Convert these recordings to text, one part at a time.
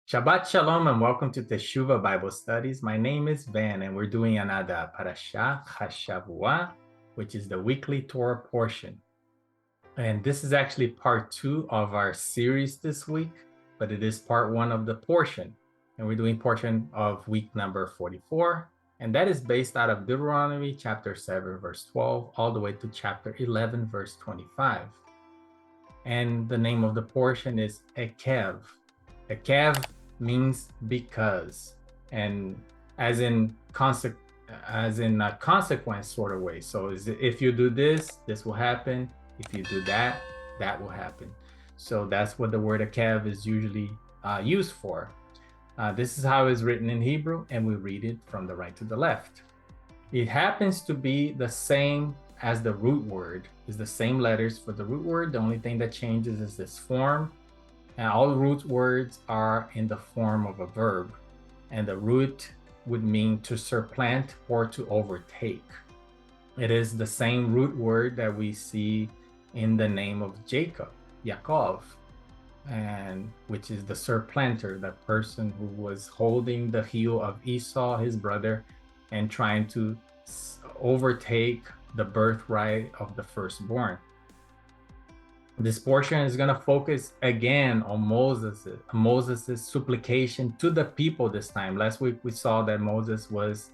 Shabbat Shalom and welcome to Teshuvah Bible Studies. My name is Van and we're doing another Parashah Hashavua, which is the weekly Torah portion. And this is actually part 2 of our series this week, but it is part 1 of the portion. And we're doing portion of week number 44. And that is based out of Deuteronomy chapter 7, verse 12, all the way to chapter 11, verse 25. And the name of the portion is Ekev. Ekev means because, and as in a consequence sort of way. So if you do this, this will happen. If you do that, that will happen. So that's what the word Ekev is usually used for. This is how it's written in Hebrew, and we read it from the right to the left. It happens to be the same as the root word. It's the same letters for the root word. The only thing that changes is this form. And all root words are in the form of a verb. And the root would mean to supplant or to overtake. It is the same root word that we see in the name of Jacob, Yaakov, and which is the supplanter, the person who was holding the heel of Esau, his brother, and trying to overtake the birthright of the firstborn. This portion is going to focus again on Moses' supplication to the people this time. Last week we saw that Moses was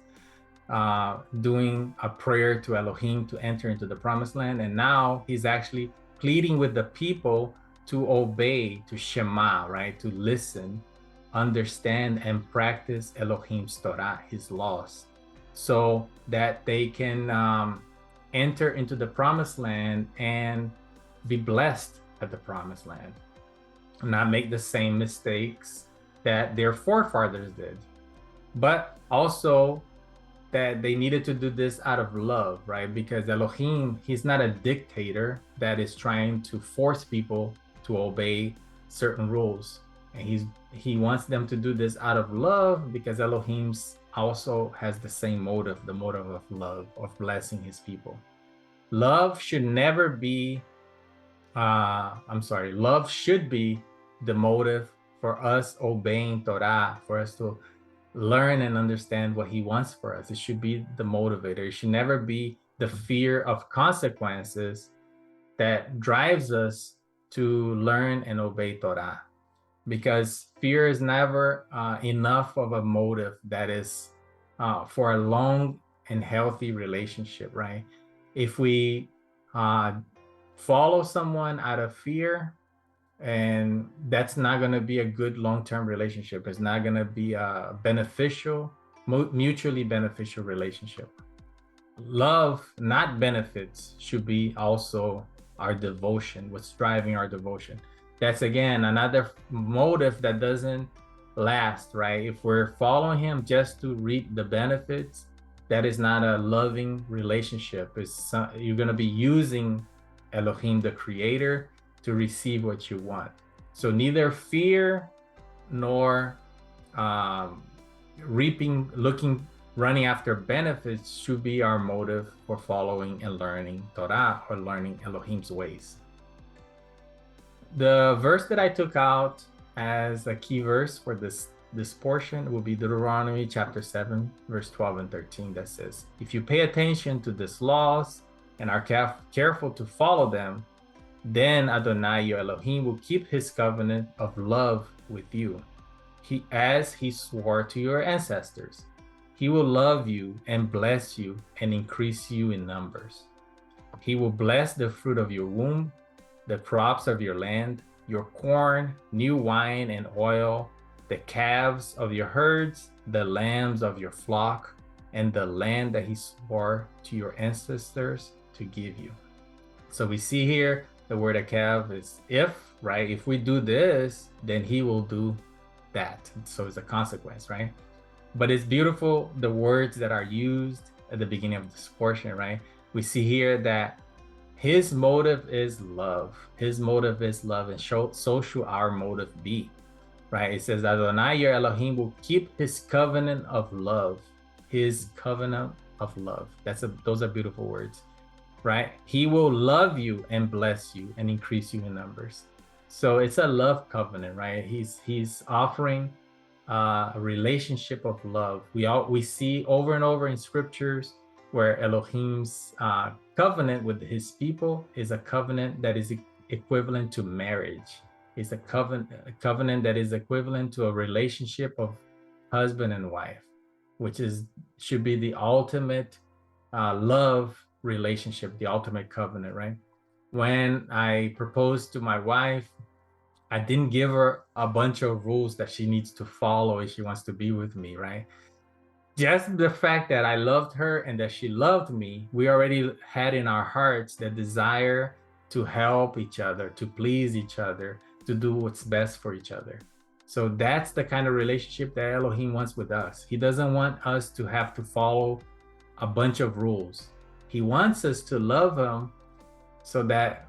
doing a prayer to Elohim to enter into the promised land, and now he's actually pleading with the people to obey, to Shema, right? To listen, understand, and practice Elohim's Torah, his laws, so that they can enter into the promised land and be blessed at the promised land, not make the same mistakes that their forefathers did, but also that they needed to do this out of love, right? Because Elohim, he's not a dictator that is trying to force people to obey certain rules. And he wants them to do this out of love, because Elohim's also has the same motive, the motive of love, of blessing his people. Love should never be love should be the motive for us obeying Torah, for us to learn and understand what he wants for us. It should be the motivator. It should never be the fear of consequences that drives us to learn and obey Torah, because fear is never enough of a motive that is for a long and healthy relationship, right? If we follow someone out of fear, and that's not going to be a good long-term relationship. It's not going to be a beneficial, mutually beneficial relationship. Love, not benefits, should be also our devotion, what's driving our devotion. That's again another motive that doesn't last, right? If we're following him just to reap the benefits, that is not a loving relationship. You're going to be using Elohim, the creator, to receive what you want. So neither fear nor running after benefits should be our motive for following and learning Torah or learning Elohim's ways. The verse that I took out as a key verse for this portion will be Deuteronomy chapter 7, verse 12 and 13, that says, if you pay attention to these laws and are careful to follow them, then Adonai, your Elohim, will keep his covenant of love with you, as he swore to your ancestors. He will love you and bless you and increase you in numbers. He will bless the fruit of your womb, the crops of your land, your corn, new wine and oil, the calves of your herds, the lambs of your flock, and the land that he swore to your ancestors to give you. So we see here the word Ekev is if, right? If we do this, then he will do that. So it's a consequence, right? But it's beautiful, the words that are used at the beginning of this portion, right? We see here that his motive is love. His motive is love, and so should our motive be, right? It says Adonai, your Elohim, will keep his covenant of love. His covenant of love. Those are beautiful words, right? He will love you and bless you and increase you in numbers. So it's a love covenant, right? He's offering a relationship of love. We see over and over in scriptures where Elohim's covenant with his people is a covenant that is equivalent to marriage. It's a covenant that is equivalent to a relationship of husband and wife, which should be the ultimate love relationship, the ultimate covenant, right? When I proposed to my wife, I didn't give her a bunch of rules that she needs to follow if she wants to be with me, right? Just the fact that I loved her and that she loved me, we already had in our hearts the desire to help each other, to please each other, to do what's best for each other. So that's the kind of relationship that Elohim wants with us. He doesn't want us to have to follow a bunch of rules. He wants us to love him so that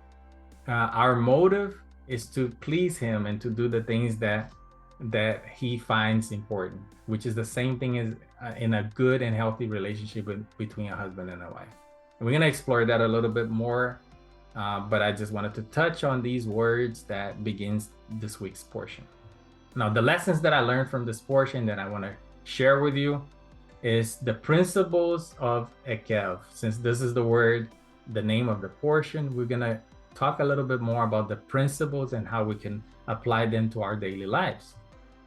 our motive is to please him and to do the things that he finds important, which is the same thing as in a good and healthy relationship between a husband and a wife. And we're going to explore that a little bit more, but I just wanted to touch on these words that begins this week's portion. Now, the lessons that I learned from this portion that I want to share with you is the principles of Ekev. Since this is the name of the portion, we're going to talk a little bit more about the principles and how we can apply them to our daily lives.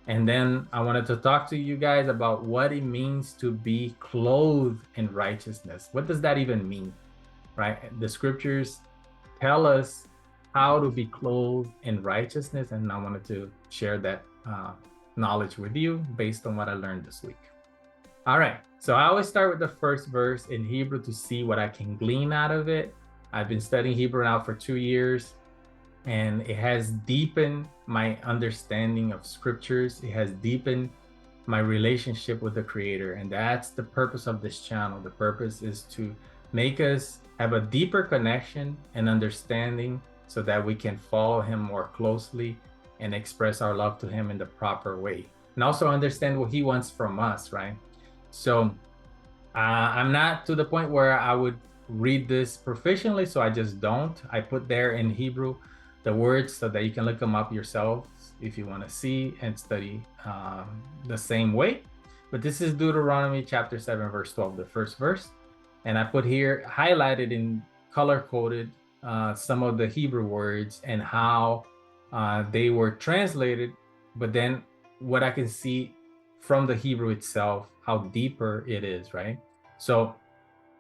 And then I wanted to talk to you guys about what it means to be clothed in righteousness. What does that even mean, right? The scriptures tell us how to be clothed in righteousness, and I wanted to share that knowledge with you based on what I learned this week. All right, so I always start with the first verse in Hebrew to see what I can glean out of it. I've been studying Hebrew now for 2 years, and it has deepened my understanding of scriptures. It has deepened my relationship with the Creator, and that's the purpose of this channel. The purpose is to make us have a deeper connection and understanding so that we can follow him more closely and express our love to him in the proper way, and also understand what he wants from us, right? So I'm not to the point where I would read this proficiently, so I just don't. I put there in Hebrew the words so that you can look them up yourselves if you want to see and study the same way. But this is Deuteronomy chapter 7 verse 12, the first verse, and I put here highlighted in color coded some of the Hebrew words and how they were translated, but then what I can see from the Hebrew itself, how deeper it is, right? So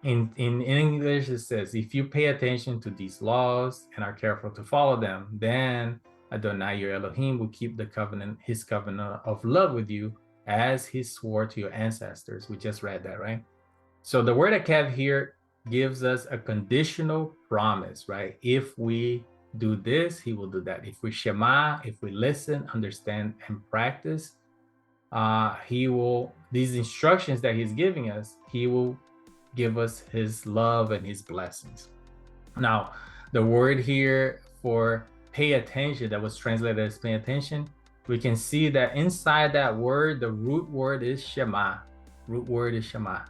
in English, it says, if you pay attention to these laws and are careful to follow them, then Adonai, your Elohim, will keep the covenant, his covenant of love with you as he swore to your ancestors. We just read that, right? So the word Ekev here gives us a conditional promise, right? If we do this, he will do that. If we shema, if we listen, understand, and practice, he will, these instructions that he's giving us, he will give us his love and his blessings. Now, the word here for pay attention, that was translated as pay attention, we can see that inside that word, the root word is shema. Root word is shema,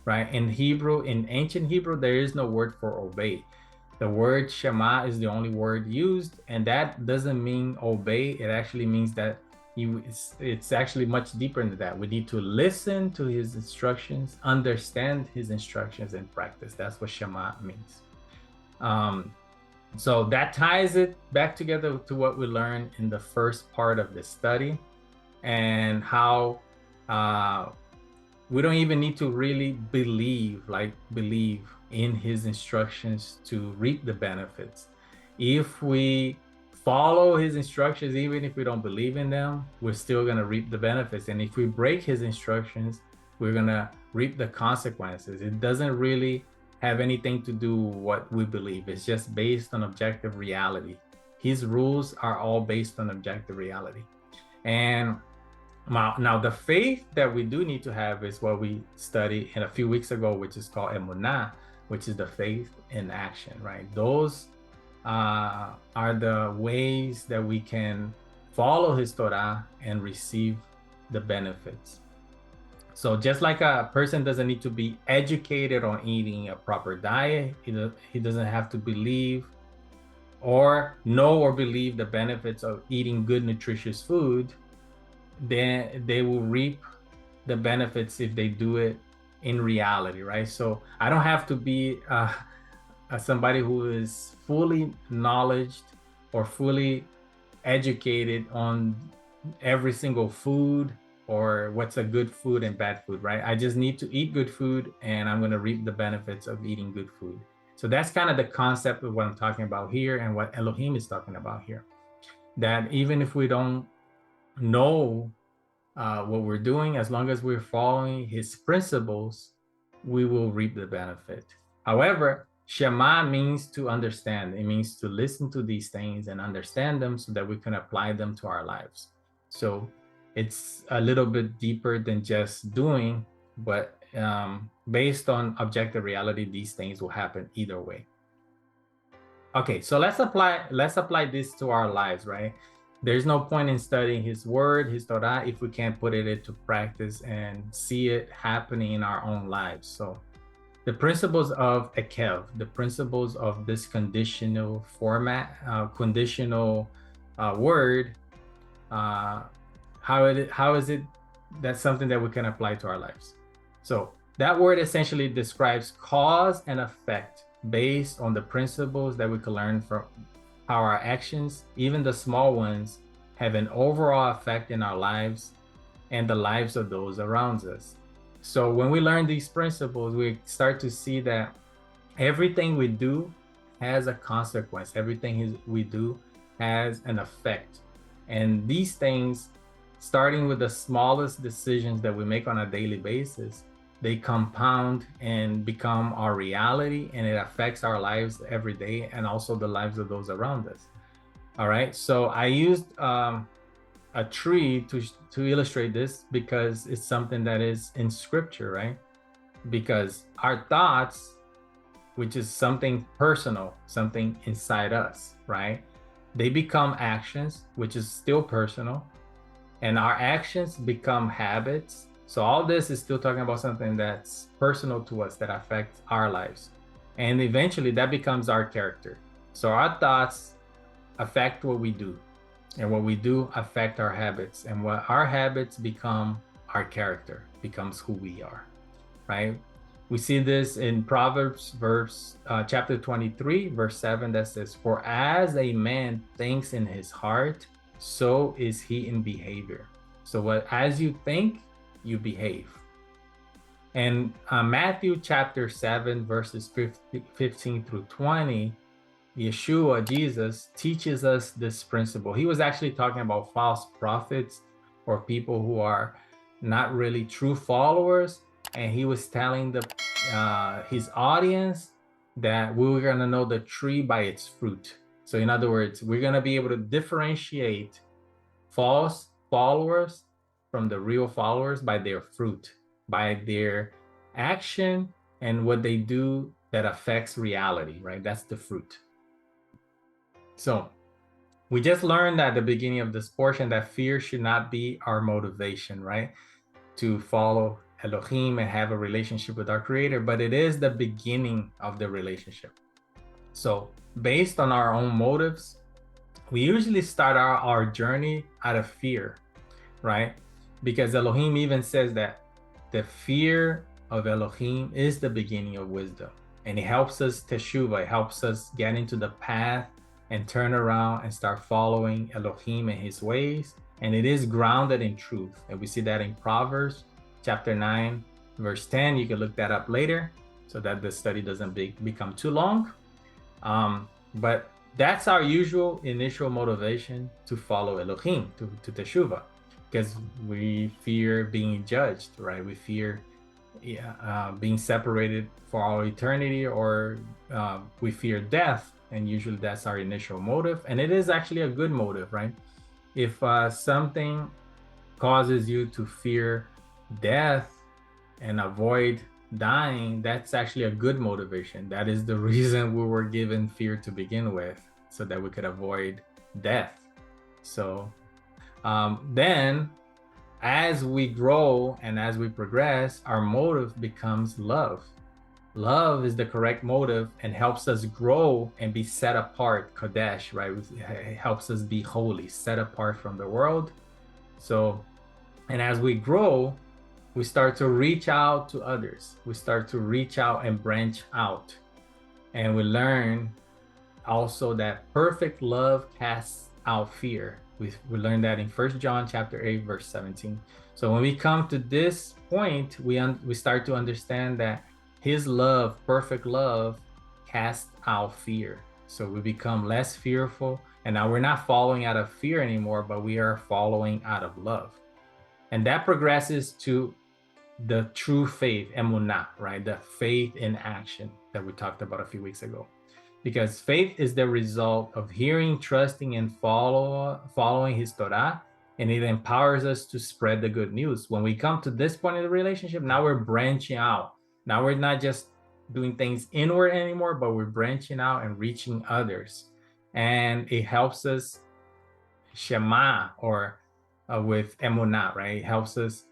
right? In Hebrew, in ancient Hebrew, there is no word for obey. The word shema is the only word used, and that doesn't mean obey. It actually means that it's actually much deeper than that. We need to listen to his instructions, understand his instructions, and practice. That's what Shema means. So that ties it back together to what we learned in the first part of the study, and how we don't even need to really believe in his instructions to reap the benefits. If we follow his instructions, even if we don't believe in them, we're still going to reap the benefits. And if we break his instructions, we're going to reap the consequences. It doesn't really have anything to do with what we believe. It's just based on objective reality. His rules are all based on objective reality. And now the faith that we do need to have is what we studied in a few weeks ago, which is called emunah, which is the faith in action, right? Those are the ways that we can follow his Torah and receive the benefits. So just like a person doesn't need to be educated on eating a proper diet, he doesn't have to believe or know or believe the benefits of eating good, nutritious food. then they will reap the benefits if they do it in reality, right? So I don't have to be somebody who is fully knowledged or fully educated on every single food or what's a good food and bad food, right? I just need to eat good food and I'm going to reap the benefits of eating good food. So that's kind of the concept of what I'm talking about here and what Elohim is talking about here. That even if we don't know what we're doing, as long as we're following his principles, we will reap the benefit. However, Shema means to understand. It means to listen to these things and understand them so that we can apply them to our lives. So it's a little bit deeper than just doing, but based on objective reality, these things will happen either way. Okay, so let's apply this to our lives, right? There's no point in studying his word, his Torah, if we can't put it into practice and see it happening in our own lives. So the principles of Ekev, the principles of this conditional format, conditional word, how is it that's something that we can apply to our lives? So that word essentially describes cause and effect based on the principles that we can learn from how our actions, even the small ones, have an overall effect in our lives and the lives of those around us. So when we learn these principles, we start to see that everything we do has a consequence. Everything we do has an effect. And these things, starting with the smallest decisions that we make on a daily basis, they compound and become our reality, and it affects our lives every day and also the lives of those around us. All right, so I used a tree to illustrate this because it's something that is in scripture, right? Because our thoughts, which is something personal, something inside us, right? They become actions, which is still personal, and our actions become habits. So all this is still talking about something that's personal to us, that affects our lives. And eventually that becomes our character. So our thoughts affect what we do, and what we do affect our habits, and what our habits become our character, becomes who we are, right? We see this in Proverbs chapter 23, verse 7, that says, "For as a man thinks in his heart, so is he in behavior." So as you think, you behave. And Matthew chapter 7, verses 15 through 20, Yeshua, Jesus, teaches us this principle. He was actually talking about false prophets or people who are not really true followers. And he was telling his audience that we were going to know the tree by its fruit. So in other words, we're going to be able to differentiate false followers from the real followers by their fruit, by their action and what they do that affects reality, right? That's the fruit. So we just learned at the beginning of this portion that fear should not be our motivation, right? To follow Elohim and have a relationship with our Creator, but it is the beginning of the relationship. So based on our own motives, we usually start our journey out of fear, right? Because Elohim even says that the fear of Elohim is the beginning of wisdom. And it helps us Teshuvah, it helps us get into the path and turn around and start following Elohim and his ways. And it is grounded in truth. And we see that in Proverbs chapter 9, verse 10. You can look that up later so that the study doesn't become too long. But that's our usual initial motivation to follow Elohim, to Teshuvah, because we fear being judged, right? We fear being separated for all eternity, or we fear death. And usually that's our initial motive. And it is actually a good motive, right? If something causes you to fear death and avoid dying, that's actually a good motivation. That is the reason we were given fear to begin with, so that we could avoid death. So then as we grow and as we progress, our motive becomes love. Love is the correct motive and helps us grow and be set apart, Kodesh, right? It helps us be holy, set apart from the world. So And as we grow, we start to reach out to others. We start to reach out and branch out. And we learn also that perfect love casts out fear. We learned that in 1 John chapter 8, verse 17. So when we come to this point, we start to understand that his love, perfect love, casts out fear. So we become less fearful. And now we're not following out of fear anymore, but we are following out of love. And that progresses to the true faith, emunah, right? The faith in action that we talked about a few weeks ago. Because faith is the result of hearing, trusting, and following his Torah, and it empowers us to spread the good news. When we come to this point in the relationship, now we're branching out. Now we're not just doing things inward anymore, but we're branching out and reaching others. And it helps us shema, or with emunah, right? It helps us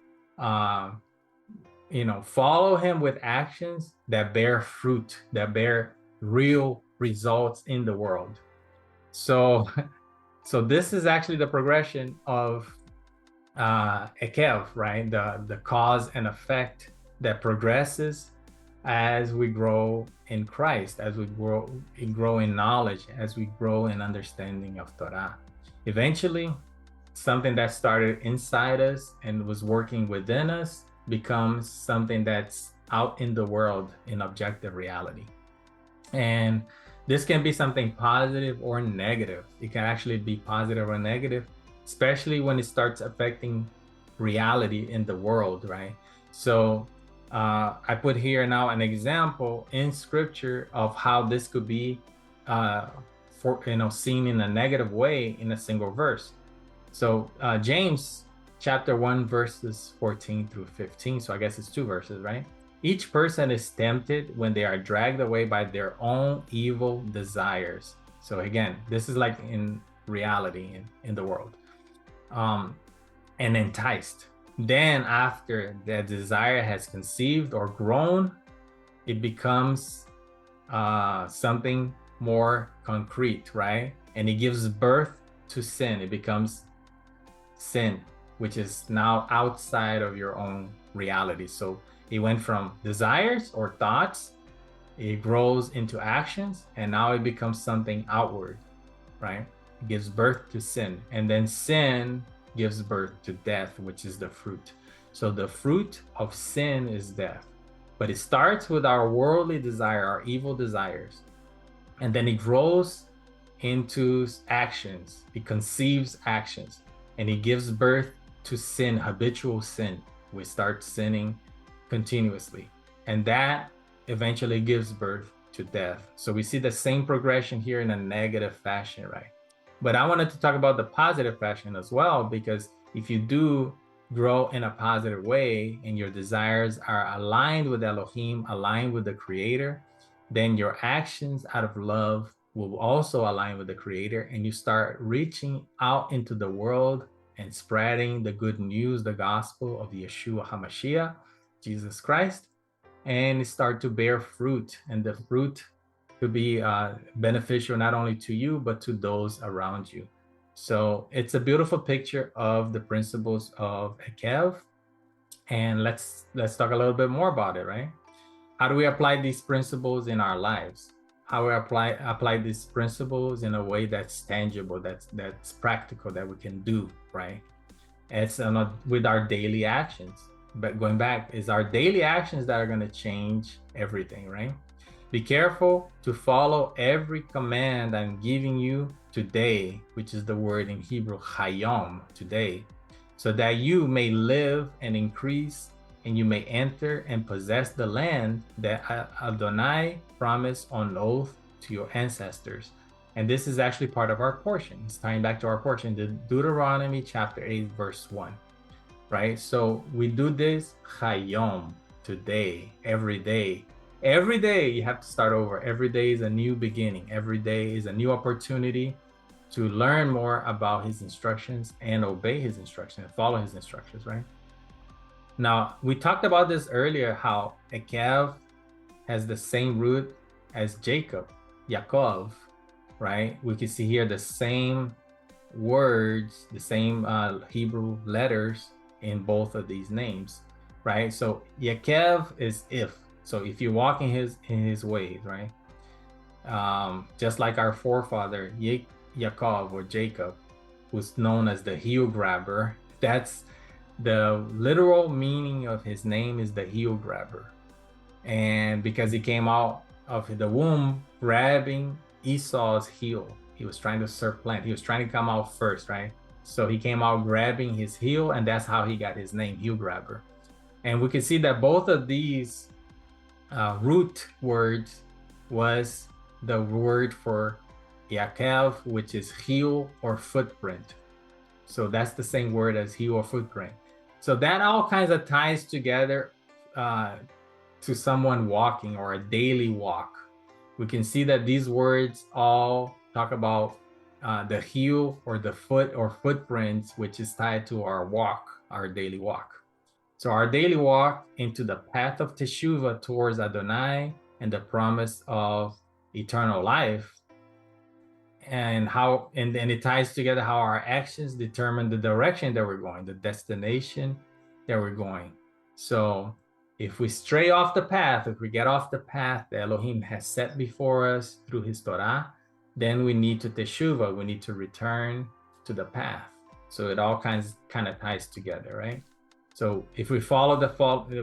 follow him with actions that bear fruit, that bear real results in the world. So this is actually the progression of Ekev, right? The cause and effect that progresses as we grow in Christ, as we grow in knowledge, as we grow in understanding of Torah. Eventually, something that started inside us and was working within us becomes something that's out in the world in objective reality. And this can be something positive or negative. It can actually be positive or negative, especially when it starts affecting reality in the world, right? So I put here now an example in scripture of how this could be seen in a negative way in a single verse. So James chapter 1 verses 14 through 15. So I guess it's 2 verses, right? Each person is tempted when they are dragged away by their own evil desires. So again, this is like in reality in the world. And enticed. Then after the desire has conceived or grown, it becomes something more concrete, right? And it gives birth to sin. It becomes sin, which is now outside of your own reality. So it went from desires or thoughts, it grows into actions, and now it becomes something outward, right? It gives birth to sin, and then sin gives birth to death, which is the fruit. So the fruit of sin is death, but it starts with our worldly desire, our evil desires, and then it grows into actions. It conceives actions, and it gives birth to sin, habitual sin. We start sinning continuously, and that eventually gives birth to death. So we see the same progression here in a negative fashion, right? But I wanted to talk about the positive fashion as well, because if you do grow in a positive way and your desires are aligned with Elohim, aligned with the Creator, then your actions out of love will also align with the Creator, and you start reaching out into the world and spreading the good news, the gospel of Yeshua Ha'Massiach, Jesus Christ, and start to bear fruit. And the fruit could be beneficial not only to you, but to those around you. So it's a beautiful picture of the principles of Ekev. And let's talk a little bit more about it, right? How do we apply these principles in our lives? How we apply these principles in a way that's tangible, that's practical, that we can do, right? It's with our daily actions. But going back, is our daily actions that are going to change everything, right? Be careful to follow every command I'm giving you today, which is the word in Hebrew, hayom, today, so that you may live and increase, and you may enter and possess the land that Adonai promised on oath to your ancestors. And this is actually part of our portion. It's tying back to our portion, the Deuteronomy chapter 8, verse 1, right? So we do this hayom, today, every day. Every day you have to start over. Every day is a new beginning. Every day is a new opportunity to learn more about his instructions and obey his instructions, follow his instructions, right? Now, we talked about this earlier, how Ekev has the same root as Jacob, Yaakov, right? We can see here the same words, the same Hebrew letters in both of these names, right? So Ekev is if. So if you walk in his ways, right? Just like our forefather Yaakov or Jacob, who's known as the heel grabber. That's the literal meaning of his name, is the heel grabber. And because he came out of the womb grabbing Esau's heel, he was trying to supplant, he was trying to come out first, right? So he came out grabbing his heel, and that's how he got his name, heel grabber. And we can see that both of these root words was the word for Ekev, which is heel or footprint. So that's the same word as heel or footprint. So that all kinds of ties together to someone walking or a daily walk. We can see that these words all talk about the heel or the foot or footprints, which is tied to our walk, our daily walk. So our daily walk into the path of Teshuvah towards Adonai and the promise of eternal life, and then it ties together how our actions determine the direction that we're going, the destination that we're going. So if we stray off the path, if we get off the path that Elohim has set before us through his Torah, then we need to Teshuvah, we need to return to the path. So it all kind of ties together, right? So if we follow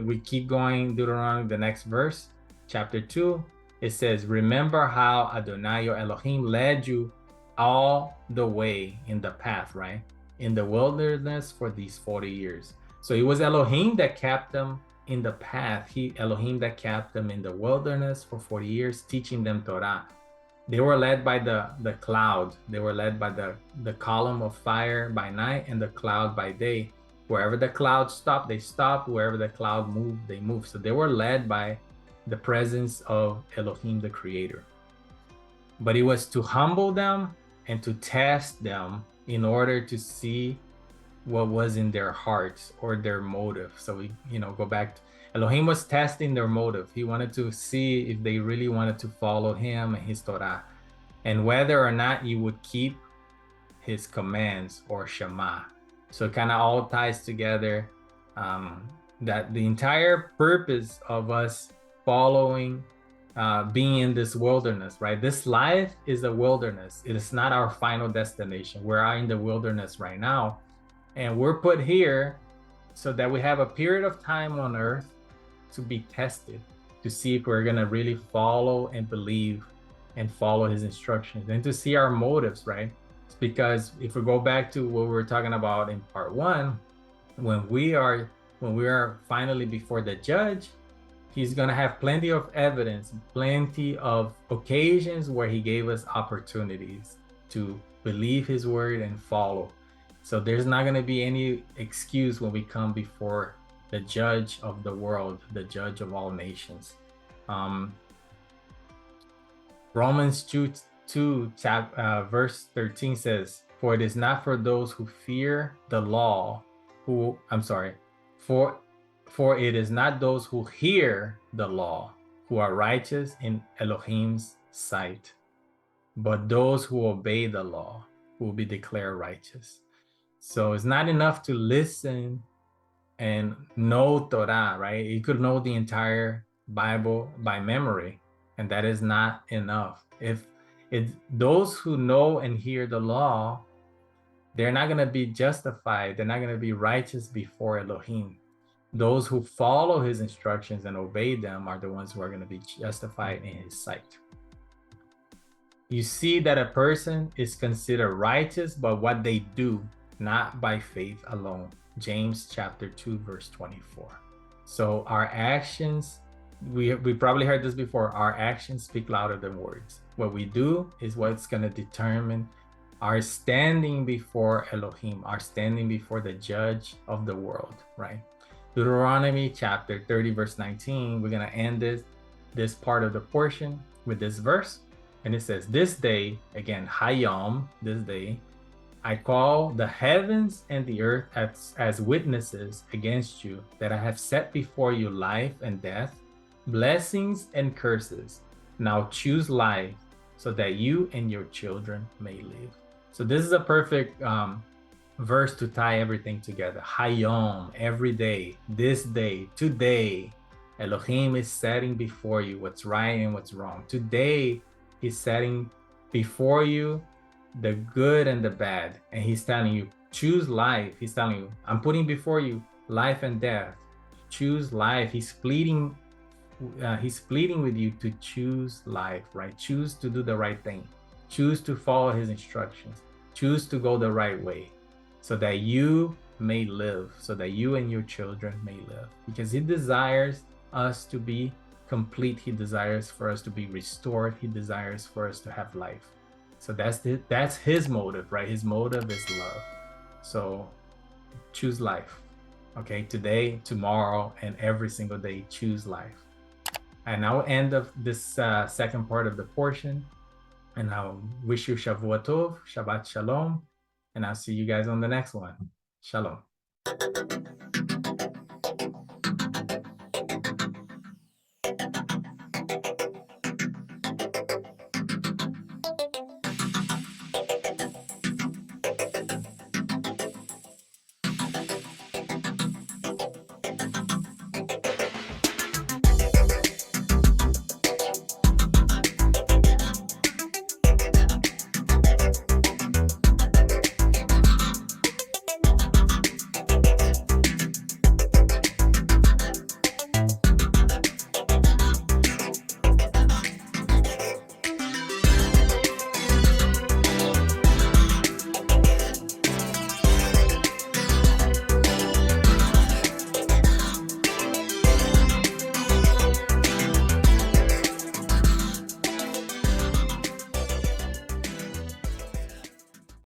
we keep going, Deuteronomy, the next verse, chapter 2, it says, remember how Adonai your Elohim led you all the way in the path, right? In the wilderness for these 40 years. So it was Elohim that kept them in the path. Elohim that kept them in the wilderness for 40 years, teaching them Torah. They were led by the cloud. They were led by the column of fire by night and the cloud by day. Wherever the cloud stopped, they stopped. Wherever the cloud moved, they moved. So they were led by the presence of Elohim, the creator. But it was to humble them and to test them in order to see what was in their hearts or their motive. So we, go back to Elohim was testing their motive. He wanted to see if they really wanted to follow him and his Torah, and whether or not you would keep his commands or Shema. So it kind of all ties together, that the entire purpose of us following, being in this wilderness, right? This life is a wilderness. It is not our final destination. We're out in the wilderness right now, and we're put here so that we have a period of time on earth to be tested, to see if we're going to really follow and believe and follow his instructions, and to see our motives, right? It's because if we go back to what we were talking about in part 1, when we are finally before the judge, he's going to have plenty of evidence, plenty of occasions where he gave us opportunities to believe his word and follow. So there's not going to be any excuse when we come before the judge of the world, the judge of all nations. Romans 2 verse 13 says, for it is not for those who fear the law for it is not those who hear the law who are righteous in Elohim's sight, but those who obey the law who will be declared righteous. So it's not enough to listen and know Torah, right? You could know the entire Bible by memory, and that is not enough. If those who know and hear the law, they're not going to be justified. They're not going to be righteous before Elohim. Those who follow his instructions and obey them are the ones who are going to be justified in his sight. You see that a person is considered righteous by what they do, not by faith alone. James chapter 2, verse 24. So our actions, we probably heard this before, our actions speak louder than words. What we do is what's going to determine our standing before Elohim, our standing before the judge of the world, right? Deuteronomy chapter 30, verse 19, we're going to end this part of the portion with this verse. And it says, this day, again, Hayom, this day, I call the heavens and the earth as witnesses against you, that I have set before you life and death, blessings and curses. Now choose life so that you and your children may live. So this is a perfect verse to tie everything together. Hayom, every day, this day, today, Elohim is setting before you what's right and what's wrong. Today, he's setting before you the good and the bad. And he's telling you, choose life. He's telling you, I'm putting before you life and death. Choose life. He's pleading with you to choose life, right? Choose to do the right thing. Choose to follow his instructions. Choose to go the right way so that you may live, so that you and your children may live. Because he desires us to be complete. He desires for us to be restored. He desires for us to have life. So that's his motive, right? His motive is love. So choose life. Okay, today, tomorrow, and every single day, choose life. And I'll end of this second part of the portion. And I'll wish you Shavua Tov, Shabbat Shalom, and I'll see you guys on the next one. Shalom.